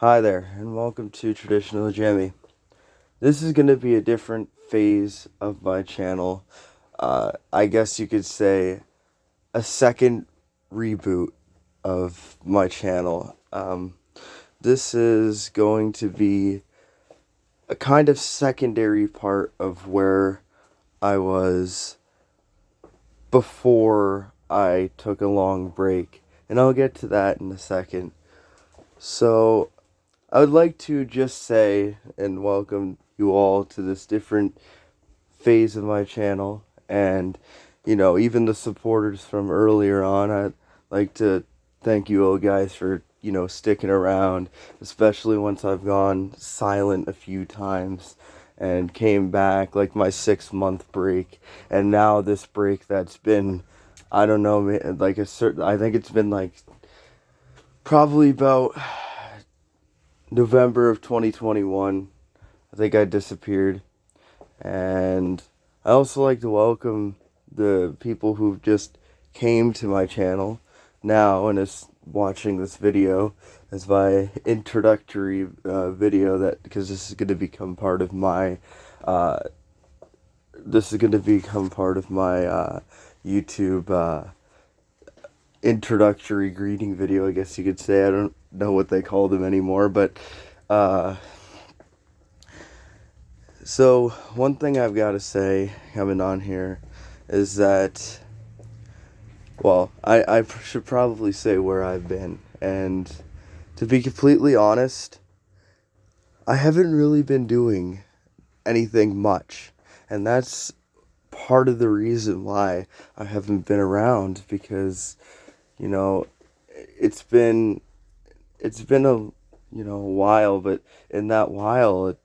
Hi there, and welcome to Traditional Gemmy. This is going to be a different phase of my channel. I guess you could say a second reboot of my channel. This is going to be a kind of secondary part of where I was before I took a long break, and I'll get to that in a second. So, I would like to just say and welcome you all to this different phase of my channel. And, even the supporters from earlier on, I'd like to thank you all guys for, sticking around, especially once I've gone silent a few times and came back, like my 6 month break. And now this break that's been, I don't know, like I think it's been like probably about November of 2021, I think I disappeared. And I also like to welcome the people who've just came to my channel now and is watching this video as my introductory video, that because this is going to become part of my YouTube introductory greeting video, I guess you could say. I don't know what they call them anymore, but so one thing I've got to say coming on here is that, well, I should probably say where I've been. And to be completely honest, I haven't really been doing anything much. And that's part of the reason why I haven't been around, because, it's been a while, but in that while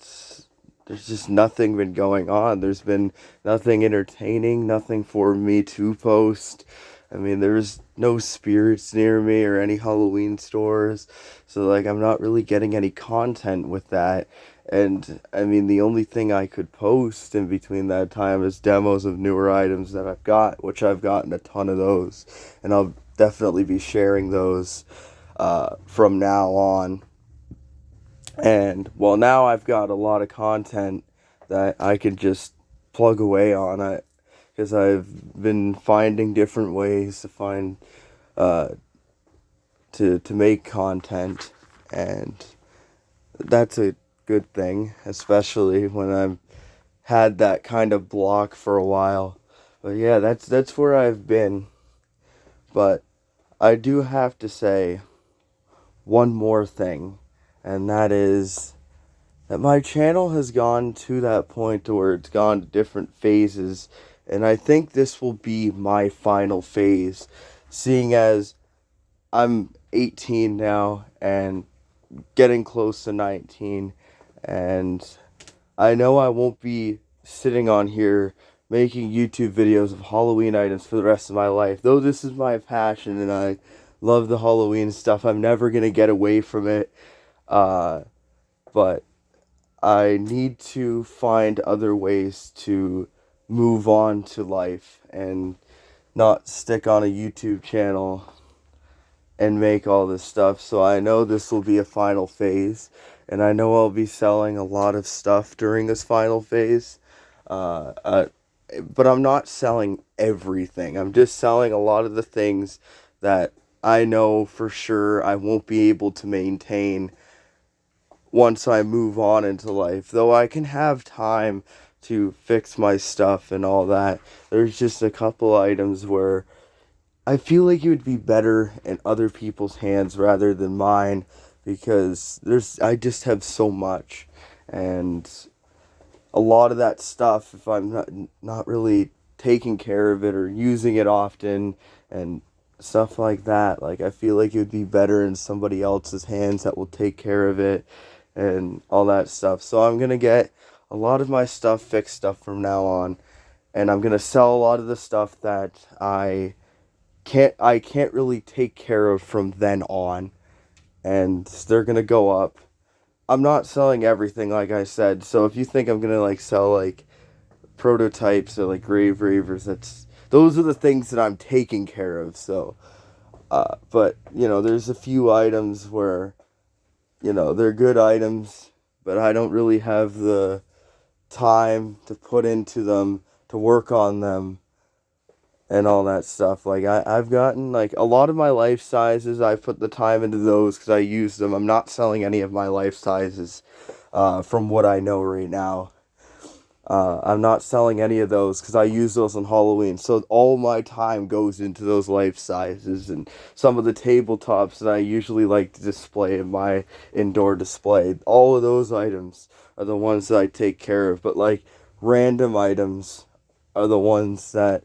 there's just nothing been going on. There's been nothing entertaining, nothing for me to post. I mean, there's no spirits near me or any Halloween stores. So, like, I'm not really getting any content with that. And, I mean, the only thing I could post in between that time is demos of newer items that I've got, which I've gotten a ton of those. And I'll definitely be sharing those from now on. And, well, now I've got a lot of content that I can just plug away on it, because I've been finding different ways to find to make content, and that's a good thing, especially when I've had that kind of block for a while. But yeah, that's where I've been. But I do have to say one more thing, and that is that my channel has gone to that point where it's gone to different phases, and I think this will be my final phase, seeing as I'm 18 now and getting close to 19, and I know I won't be sitting on here making YouTube videos of Halloween items for the rest of my life. Though this is my passion and I love the Halloween stuff, I'm never going to get away from it. But I need to find other ways to move on to life and not stick on a YouTube channel and make all this stuff. So I know this will be a final phase, and I know I'll be selling a lot of stuff during this final phase. But I'm not selling everything. I'm just selling a lot of the things that I know for sure I won't be able to maintain once I move on into life. Though I can have time to fix my stuff and all that, there's just a couple items where I feel like it would be better in other people's hands rather than mine, because I just have so much, and a lot of that stuff, if I'm not really taking care of it or using it often and stuff like that, like, I feel like it would be better in somebody else's hands that will take care of it and all that stuff. So I'm gonna get a lot of my stuff fixed up from now on, and I'm gonna sell a lot of the stuff that I can't really take care of from then on, and they're gonna go up. I'm not selling everything, like I said, so if you think I'm gonna like sell like prototypes or like grave ravers, those are the things that I'm taking care of. So but there's a few items where they're good items, but I don't really have the time to put into them, to work on them, and all that stuff. Like, I've gotten, like, a lot of my life sizes, I put the time into those because I use them. I'm not selling any of my life sizes, from what I know right now. I'm not selling any of those because I use those on Halloween. So all my time goes into those life sizes and some of the tabletops that I usually like to display in my indoor display. All of those items are the ones that I take care of. But like random items are the ones that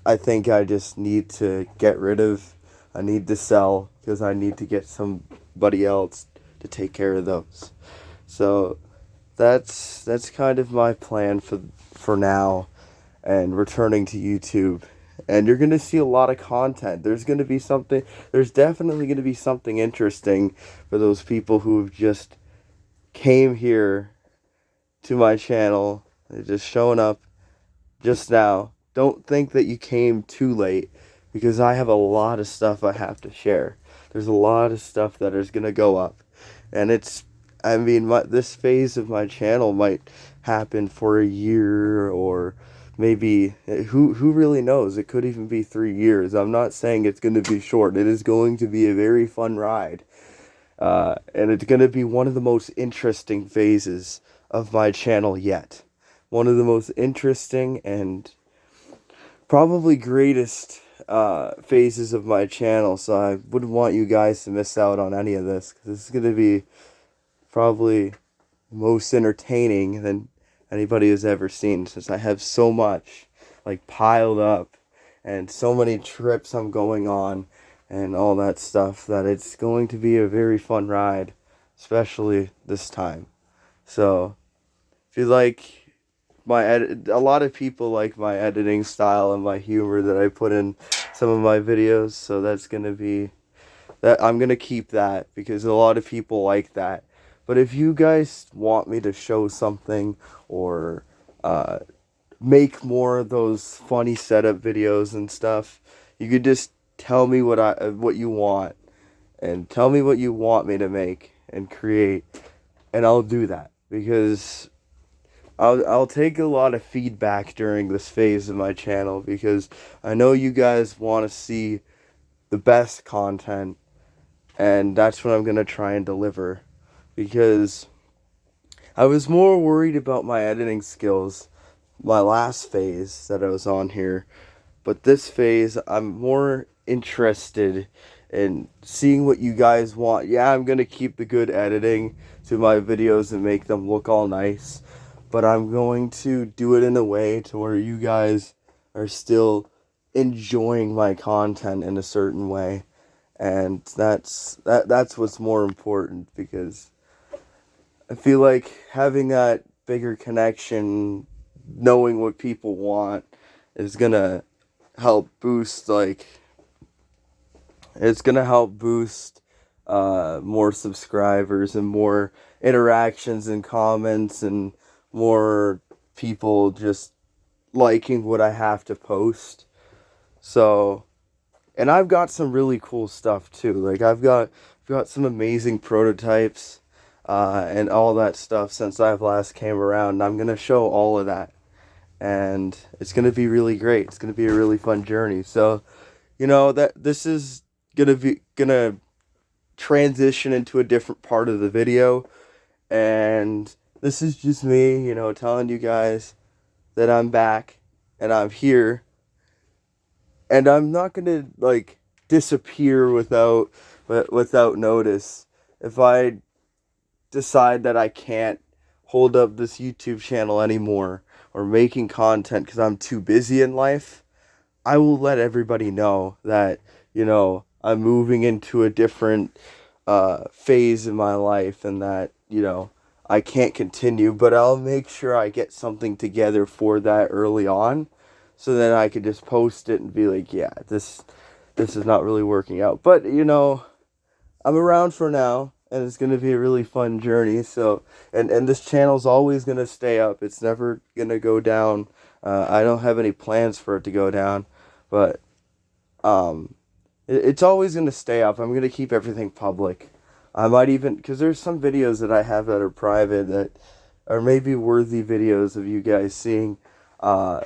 I think I just need to get rid of. I need to sell because I need to get somebody else to take care of those. So that's kind of my plan for now and returning to YouTube. And you're going to see a lot of content. There's definitely going to be something interesting for those people who have just came here to my channel. They're just showing up just now. Don't think that you came too late because I have a lot of stuff I have to share. There's a lot of stuff that is going to go up. And this phase of my channel might happen for a year or maybe, who really knows? It could even be 3 years. I'm not saying it's going to be short. It is going to be a very fun ride. And it's going to be one of the most interesting phases of my channel yet. One of the most interesting and probably greatest phases of my channel. So I wouldn't want you guys to miss out on any of this because this is going to be probably most entertaining than anybody has ever seen, since I have so much like piled up and so many trips I'm going on and all that stuff that it's going to be a very fun ride, especially this time. So if you like a lot of people like my editing style and my humor that I put in some of my videos, so that's going to be that I'm going to keep that because a lot of people like that. But if you guys want me to show something or make more of those funny setup videos and stuff, you could just tell me what you want and tell me what you want me to make and create, and I'll do that because I'll take a lot of feedback during this phase of my channel because I know you guys want to see the best content, and that's what I'm going to try and deliver. Because I was more worried about my editing skills my last phase that I was on here, but this phase I'm more interested in seeing what you guys want. Yeah, I'm going to keep the good editing to my videos and make them look all nice, but I'm going to do it in a way to where you guys are still enjoying my content in a certain way. And that's what's more important, because I feel like having that bigger connection, knowing what people want, is gonna help boost more subscribers and more interactions and comments and more people just liking what I have to post. So, and I've got some really cool stuff too. Like I've got some amazing prototypes and all that stuff since I've last came around. I'm gonna show all of that, and it's gonna be really great. It's gonna be a really fun journey. So, that this is gonna transition into a different part of the video, and this is just me, telling you guys that I'm back and I'm here, and I'm not gonna disappear without notice. If I decide that I can't hold up this YouTube channel anymore or making content because I'm too busy in life, I will let everybody know that, I'm moving into a different phase in my life, and that, I can't continue, but I'll make sure I get something together for that early on, so then I could just post it and be like, yeah, this is not really working out. But, I'm around for now, and it's going to be a really fun journey. So, and this channel's always going to stay up. It's never going to go down. I don't have any plans for it to go down, but it's always going to stay up. I'm going to keep everything public. I might even, because there's some videos that I have that are private that are maybe worthy videos of you guys seeing. Uh,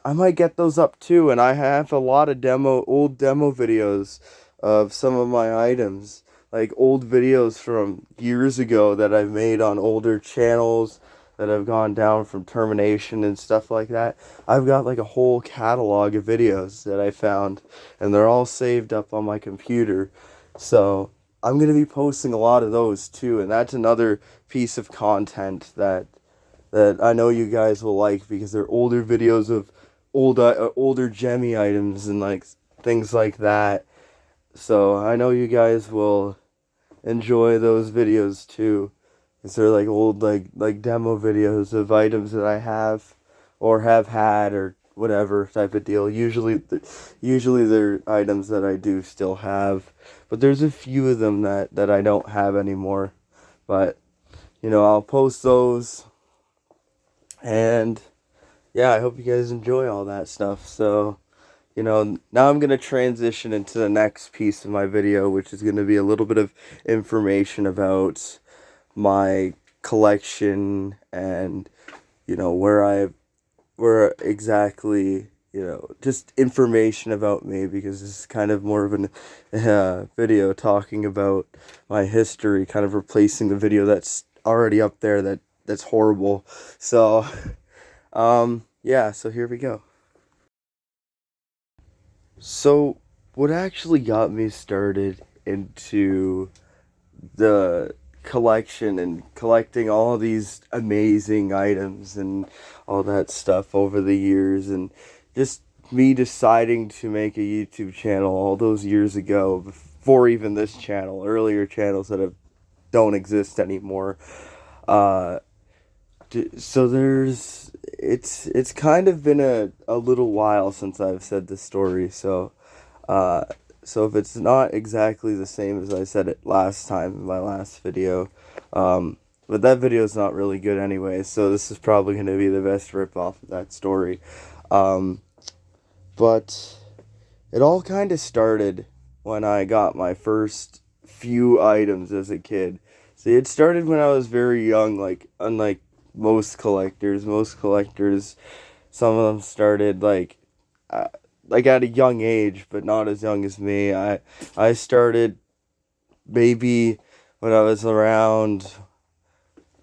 I might get those up too, and I have a lot of old demo videos of some of my items, like old videos from years ago that I've made on older channels that have gone down from termination and stuff like that. I've got like a whole catalog of videos that I found, and they're all saved up on my computer. So I'm gonna be posting a lot of those too, and that's another piece of content that I know you guys will like because they're older videos of older Gemmy items and like things like that. So I know you guys will enjoy those videos too. Cause they're like old like demo videos of items that I have or have had or whatever type of deal. Usually they're items that I do still have, but there's a few of them that I don't have anymore. But I'll post those, and yeah, I hope you guys enjoy all that stuff. So, now I'm going to transition into the next piece of my video, which is going to be a little bit of information about my collection and, where exactly, just information about me, because this is kind of more of an video talking about my history, kind of replacing the video that's already up there that's horrible. So, yeah, so here we go. So, what actually got me started into the collection and collecting all these amazing items and all that stuff over the years, and just me deciding to make a YouTube channel all those years ago, before even this channel, earlier channels that don't exist anymore. Uh, so it's kind of been a little while since I've said this story, uh so if it's not exactly the same as I said it last time in my last video, but that video is not really good anyway, so this is probably going to be the best rip off of that story. um but it all kind of started when I got my first few items as a kid. See, it started when I was very young, like, unlike most collectors, some of them started uh, like at a young age, but not as young as me. I started maybe when I was around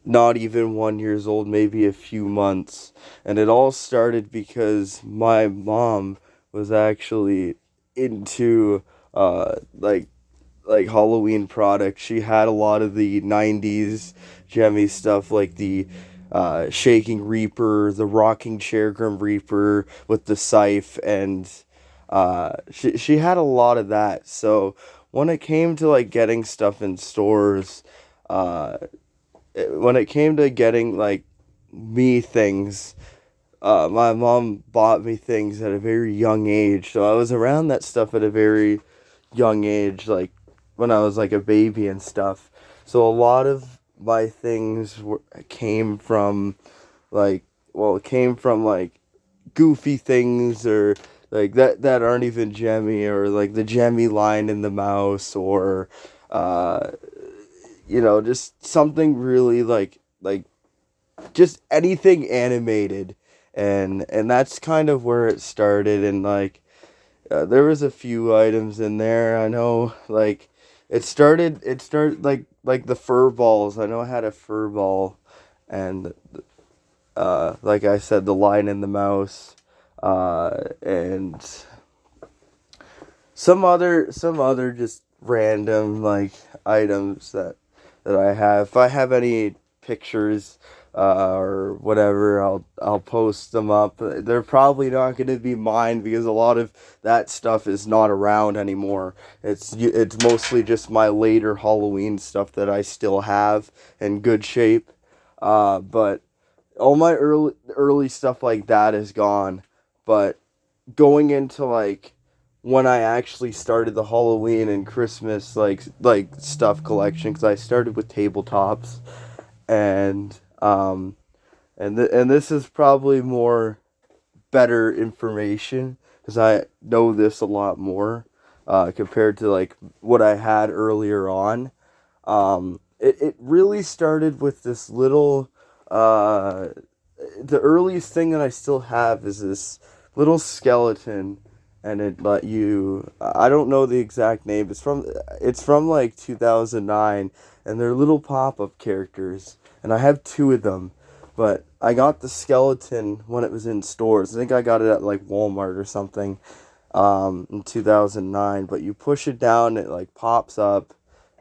not even 1 years old, maybe a few months. And it all started because my mom was actually into uh like Halloween products. She had a lot of the 90s Gemmy stuff, like the Shaking Reaper, the Rocking Chair Grim Reaper with the scythe, and she had a lot of that. So when it came to like getting stuff in stores, uh, when it came to getting like me things, my mom bought me things at a very young age. So I was around that stuff at a very young age, like when I was like a baby and stuff. So a lot of my things came from it came from like goofy things, or like that aren't even Gemmy, or like the Gemmy line in the mouse, or uh just something really like just anything animated. And that's kind of where it started. And like there was a few items in there. I know, like it started like the fur balls. I know I had a fur ball, and like I said, the Lion and the Mouse, and some other just random like items that I have. If I have any pictures or whatever, I'll post them up. They're probably not going to be mine because a lot of that stuff is not around anymore. It's mostly just my later Halloween stuff that I still have in good shape. But all my early stuff like that is gone. But going into like when I actually started the Halloween and Christmas like stuff collection, because I started with tabletops, and and this is probably more better information because I know this a lot more compared to like what I had earlier on. It really started with this little, the earliest thing that I still have is this little skeleton, and it let you. I don't know the exact name. It's from like 2009, and they're little pop up characters, and I have two of them, but I got the skeleton when it was in stores. I think I got it at like Walmart or something, in 2009. But you push it down, it like pops up,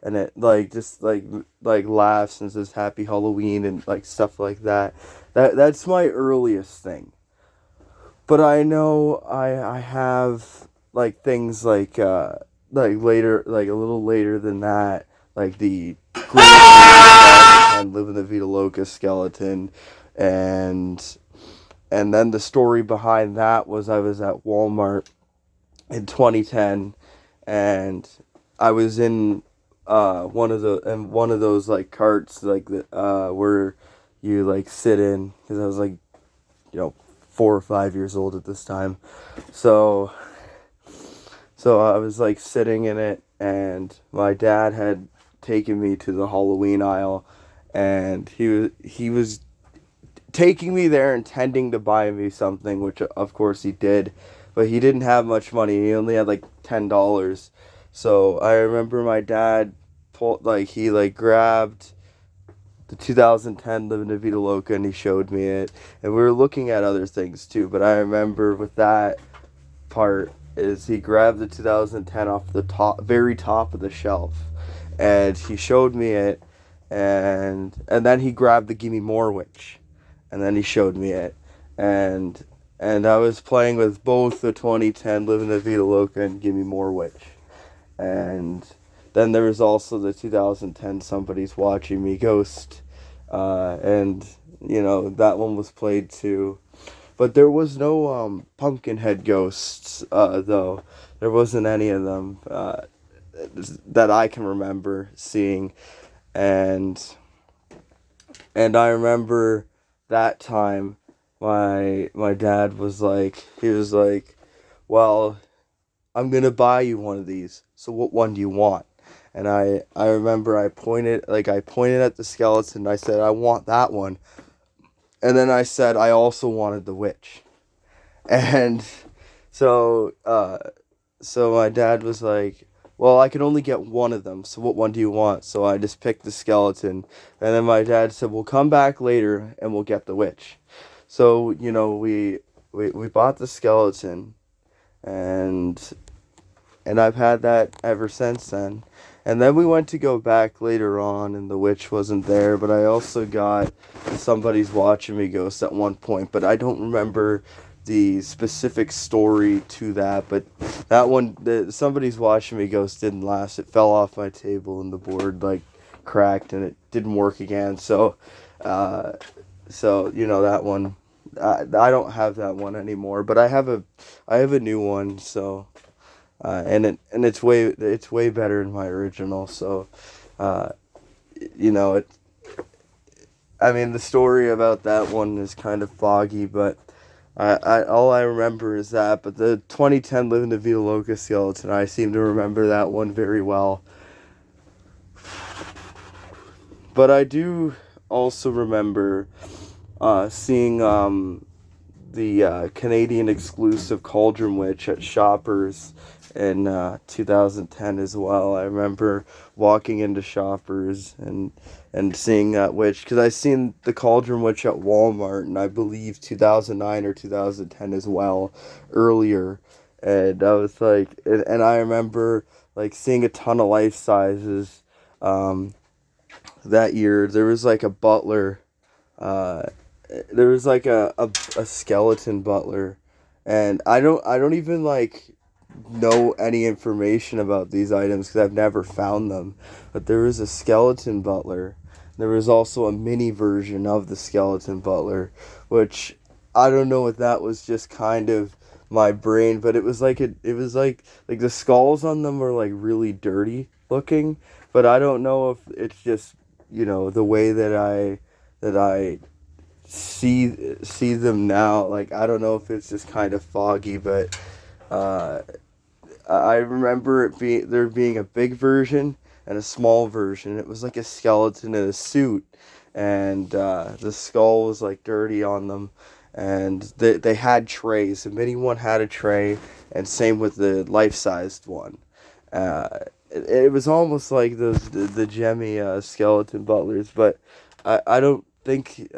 and it like just like laughs and says Happy Halloween and like stuff like that. That's my earliest thing. But I know I have like things like later, like a little later than that, like the great and Live in the Vita Loca skeleton, and then the story behind that was I was at Walmart in 2010, and I was in one of those like carts like the where you like sit in, because I was like, 4 or 5 years old at this time. So I was like sitting in it, and my dad had taken me to the Halloween aisle, and he was taking me there intending to buy me something, which of course he did, but he didn't have much money. He only had like $10. So I remember my dad he like grabbed the 2010 Living La Vida Loca, and he showed me it. And we were looking at other things too, but I remember with that part is he grabbed the 2010 off the very top of the shelf, and he showed me it, and then he grabbed the Gimme More Witch, and then he showed me it, and I was playing with both the 2010 Living La Vida Loca and Gimme More Witch, and then there was also the 2010 Somebody's Watching Me Ghost, and that one was played too. But there was no Pumpkinhead ghosts, though. There wasn't any of them that I can remember seeing, and I remember that time my dad was like, well, I'm gonna buy you one of these. So what one do you want? And I remember I pointed at the skeleton. I said, I want that one. And then I said I also wanted the witch. And so so my dad was like, well, I can only get one of them. So what one do you want? So I just picked the skeleton. And then my dad said, we'll come back later and we'll get the witch. So, we bought the skeleton, and I've had that ever since then. And then we went to go back later on, and the witch wasn't there. But I also got Somebody's Watching Me Ghost at one point. But I don't remember the specific story to that. But that one, the Somebody's Watching Me Ghost didn't last. It fell off my table, and the board like cracked, and it didn't work again. So, that one. I don't have that one anymore. But I have a new one. So. It's way better than my original. So, it. I mean, the story about that one is kind of foggy, but all I remember is that. But the 2010 Living La Vida Loca skeleton, I seem to remember that one very well. But I do also remember seeing the Canadian exclusive Cauldron Witch at Shoppers in 2010 as well. I remember walking into Shoppers and seeing that witch, because I seen the Cauldron Witch at Walmart, and I believe 2009 or 2010 as well, earlier. And I was like, and I remember like seeing a ton of life sizes that year. There was like a butler, there was like a skeleton butler, and I don't even like know any information about these items because I've never found them. But there was a skeleton butler. There was also a mini version of the skeleton butler, which I don't know if that was just kind of my brain, but it was like the skulls on them were like really dirty looking, but I don't know if it's just the way that I see them now. Like, I don't know if it's just kind of foggy, but I remember there being a big version, and a small version. It was like a skeleton in a suit, and the skull was like dirty on them. And they had trays. The mini one had a tray, and same with the life-sized one. It was almost like the Gemmy skeleton butlers, but I don't think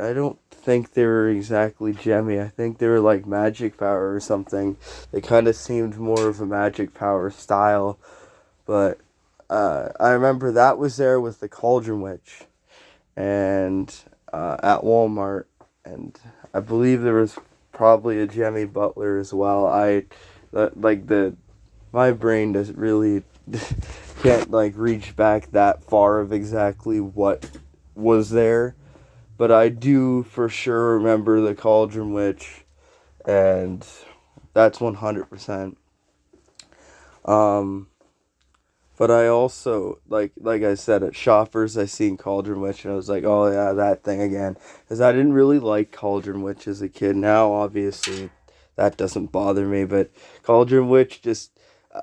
they were exactly Gemmy. I think they were like magic power or something. They kind of seemed more of a magic power style, but I remember that was there with the Cauldron Witch, and at Walmart, and I believe there was probably a Gemmy Butler as well. Like the my brain doesn't really can't like reach back that far of exactly what was there, but I do for sure remember the Cauldron Witch, and that's 100%. Um, but I also like I said, at Shoppers I seen Cauldron Witch and I was like, oh yeah, that thing again, because I didn't really like Cauldron Witch as a kid. Now obviously that doesn't bother me, but Cauldron Witch just,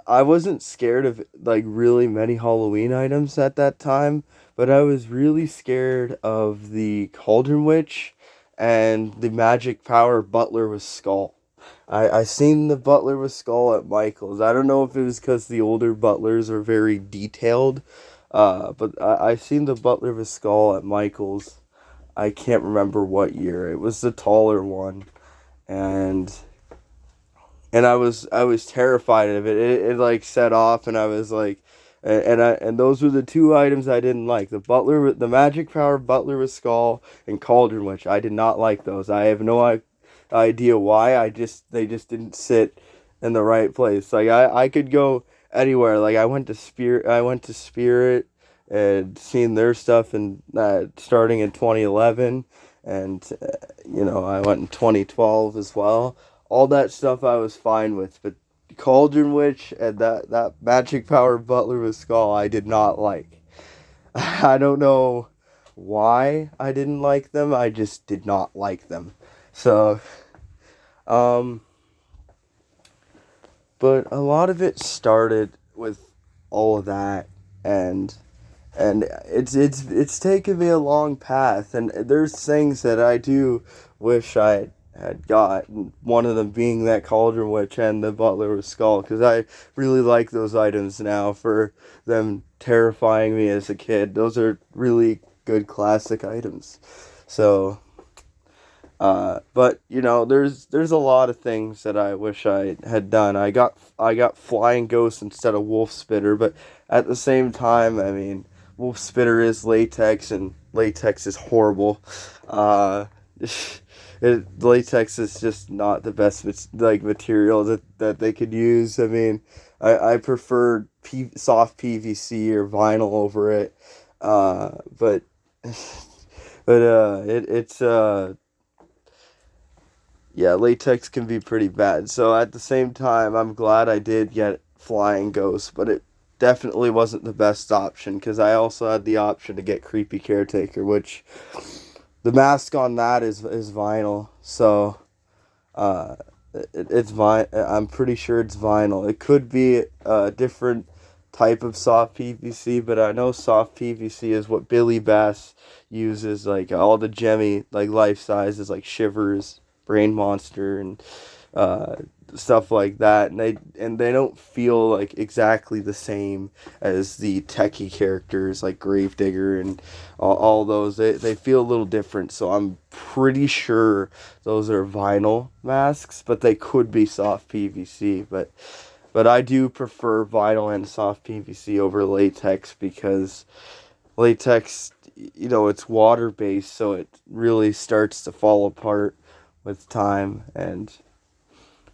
I wasn't scared of like really many Halloween items at that time, but I was really scared of the Cauldron Witch and the magic power Butler with Skull. I seen the Butler with Skull at Michael's. I don't know if it was because the older Butlers are very detailed, but I seen the Butler with Skull at Michael's. I can't remember what year. It was the taller one, and I was terrified of it. It like set off, and I was like, and those were the two items I didn't like: the Butler, the magic power Butler with Skull, and Cauldron Witch. I did not like those. I have no idea why. They just didn't sit in the right place. Like I could go anywhere. Like I went to Spirit and seen their stuff, and starting in 2011, and I went in 2012 as well. All that stuff I was fine with, but Cauldron Witch and that magic power Butler with Skull I did not like. I don't know why I didn't like them. I just did not like them. So, um, but a lot of it started with all of that, and it's taken me a long path, and there's things that I do wish I had got. One of them being that Cauldron Witch and the Butler with Skull, because I really like those items now for them terrifying me as a kid. Those are really good classic items. So, but there's a lot of things that I wish I had done. I got Flying Ghost instead of Wolf Spitter, but at the same time, I mean, Wolf Spitter is latex, and latex is horrible. Latex is just not the best material that they could use. I mean, I prefer soft PVC or vinyl over it. But it's yeah, latex can be pretty bad. So at the same time, I'm glad I did get Flying Ghost, but it definitely wasn't the best option, because I also had the option to get Creepy Caretaker, which the mask on that is vinyl. So it's I'm pretty sure it's vinyl. It could be a different type of soft PVC, but I know soft PVC is what Billy Bass uses. Like all the Gemmy life sizes, like Shivers, Brain Monster, and uh, stuff like that, and they don't feel like exactly the same as the techie characters like Gravedigger and all those. They feel a little different, so I'm pretty sure those are vinyl masks, but they could be soft PVC. But I do prefer vinyl and soft PVC over latex, because latex, it's water based, so it really starts to fall apart with time. And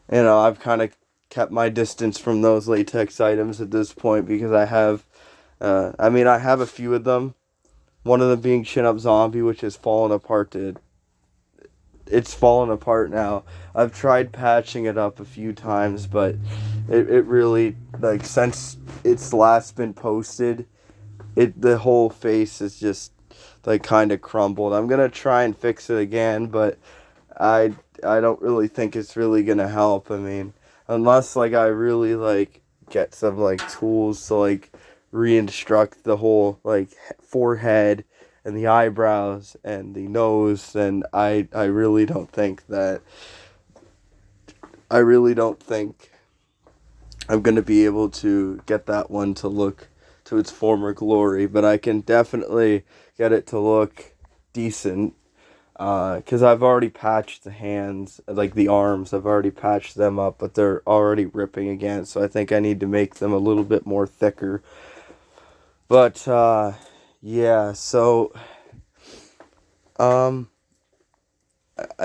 I've kind of kept my distance from those latex items at this point, because I have a few of them. One of them being Chin Up Zombie, which has fallen apart. It's fallen apart now. I've tried patching it up a few times, but it really, since it's last been posted, the whole face is just kind of crumbled. I'm gonna try and fix it again, but I don't really think it's really gonna help. I mean, unless I really get some tools to reconstruct the whole like forehead and the eyebrows and the nose, and I really don't think that I really don't think I'm going to be able to get that one to look to its former glory, but I can definitely get it to look decent. Because I've already patched the hands, like the arms, I've already patched them up, but they're already ripping again, so I think I need to make them a little bit more thicker. But, yeah, so, I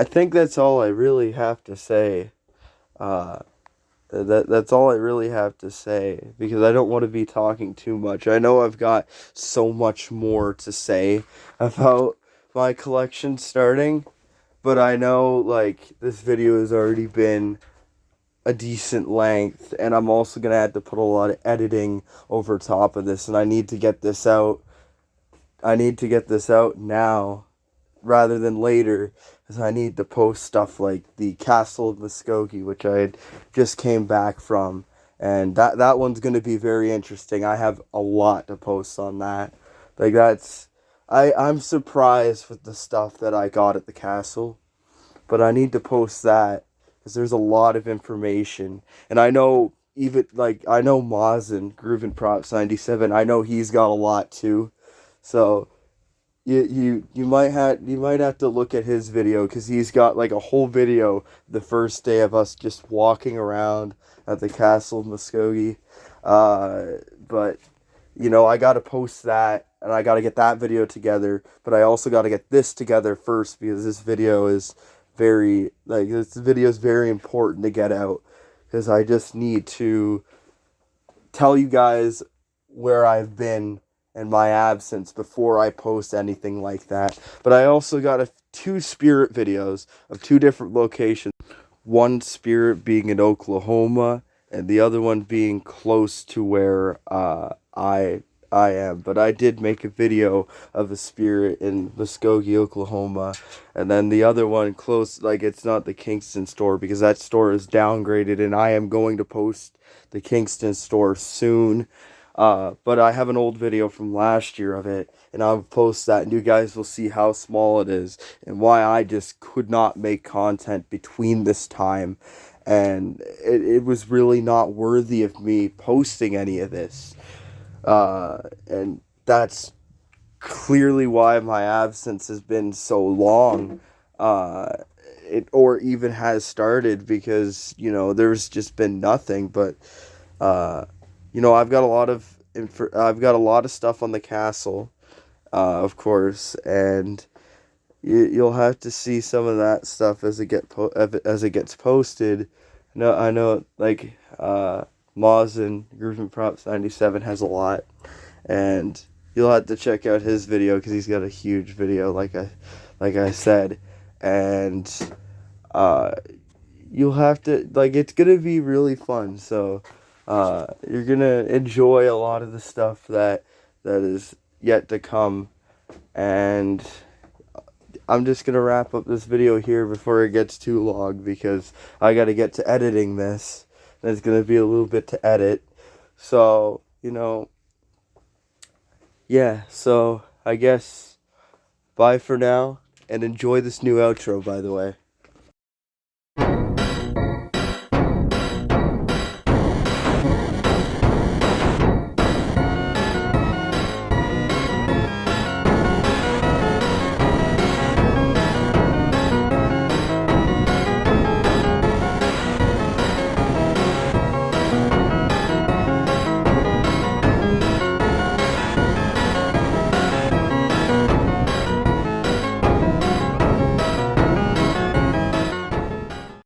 think that's all I really have to say. Uh, that's all I really have to say, because I don't want to be talking too much. I know I've got so much more to say about my collection starting, but I know, like, this video has already been a decent length, and I'm also going to have to put a lot of editing over top of this, and I need to get this out. I need to get this out now rather than later, because I need to post stuff like the Castle of Muskogee, which I had just came back from, and that one's going to be very interesting. I have a lot to post on that. Like, I'm surprised with the stuff that I got at the castle, but I need to post that because there's a lot of information, and I know even like I know Mazen Groovin Props 97. I know he's got a lot too, so you might have to look at his video, because he's got like a whole video the first day of us just walking around at the Castle of Muskogee. But I got to post that, and I got to get that video together, but I also got to get this together first, because this video is very important to get out, because I just need to tell you guys where I've been in my absence before I post anything like that. But I also got two spirit videos of two different locations. One spirit being in Oklahoma, and the other one being close to where I am. But I did make a video of a spirit in Muskogee, Oklahoma, and then the other one close, like, it's not the Kingston store, because that store is downgraded, and I am going to post the Kingston store soon. But I have an old video from last year of it, and I'll post that, and you guys will see how small it is, and why I just could not make content between this time, and it was really not worthy of me posting any of this. And that's clearly why my absence has been so long, or even has started, because, there's just been nothing, but, I've got I've got a lot of stuff on the castle, of course, and you'll have to see some of that stuff as it gets posted. No, I know, like, Moz and Groovin Props 97 has a lot, and you'll have to check out his video, because he's got a huge video, like I said, and you'll have to, like, it's gonna be really fun. So you're gonna enjoy a lot of the stuff that is yet to come, and I'm just gonna wrap up this video here before it gets too long, because I gotta get to editing this. There's gonna be a little bit to edit, so yeah. So I guess bye for now, and enjoy this new outro, by the way.